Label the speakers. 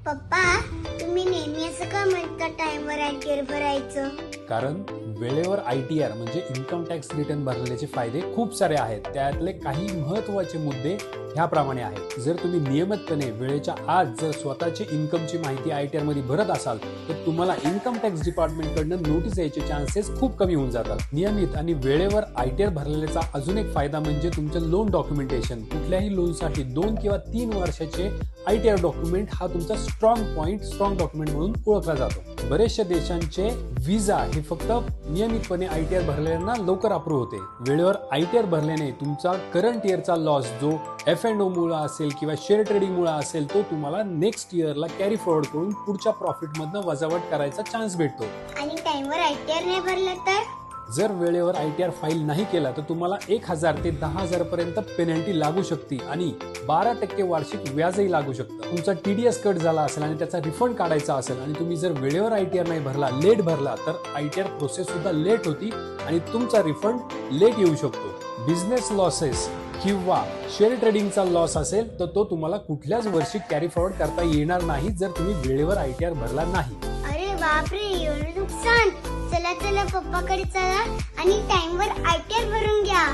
Speaker 1: पप्पा, तुम्ही नेहमी असं का म्हणता टाइमवर आयटीआर भरायचं?
Speaker 2: कारण वेळेवर ITR म्हणजे इन्कम टॅक्स रिटर्न भरल्याचे फायदे खूप सारे आहेत. त्यातले काही महत्त्वाचे मुद्दे ह्याप्रमाणे आहेत. जर तुम्ही नियमितपणे वेळेच्या आत जर स्वतःची इन्कमची माहिती ITR मध्ये भरत असाल तर तुम्हाला इन्कम टॅक्स डिपार्टमेंटकडनं नोटीस यायचे चान्सेस खूप कमी होऊन जातात. नियमित आणि वेळेवर ITR भरलेल्याचा अजून एक फायदा म्हणजे तुमचं लोन डॉक्युमेंटेशन. कुठल्याही लोनसाठी 2 किंवा 3 वर्षाचे ITR डॉक्युमेंट हा तुमचा स्ट्रॉंग डॉक्युमेंट म्हणून ओळखला जातो. बरेचशा देशांचे व्हिसा हे फक्त नियमितपणे ITR भरलेल्यांना लवकर अप्रूव्ह होते. वेळेवर ITR भरल्याने तुमचा करंट इयरचा लॉस जो F&O मुळे असेल किंवा शेअर ट्रेडिंग मुळे असेल तो तुम्हाला नेक्स्ट इयरला कॅरी फॉरवर्ड करून पुढच्या प्रॉफिट मधनं वजावट करायचा चान्स भेटतो.
Speaker 1: आणि टाइमवर आयटीआर नाही भरलं तर?
Speaker 2: जर वेळेवर ITR फाईल नाही केला तर तुम्हाला 1,000 ते 10,000 पर्यंत पेनल्टी लागू शकते आणि 12% वार्षिक व्याजही लागू शकतं. तुमचा TDS कट झाला असेल आणि त्याचा रिफंड काढायचा असेल आणि तुम्ही जर वेळेवर ITR नाही भरला, लेट भरला तर ITR प्रोसेस सुद्धा लेट होती आणि तुमचा रिफंड लेट येऊ शकतो. बिझनेस लॉसेस किंवा शेअर ट्रेडिंगचा लॉस असेल तर तो तुम्हाला कुठल्याच वर्षी कॅरी फॉरवर्ड करता येणार नाही जर तुम्ही वेळेवर ITR भरला नाही.
Speaker 1: अरे बापरे, एवढं नुकसान. चला चला पप्पाकडे चला आणि टाइमवर आयटीआर भरून घ्या.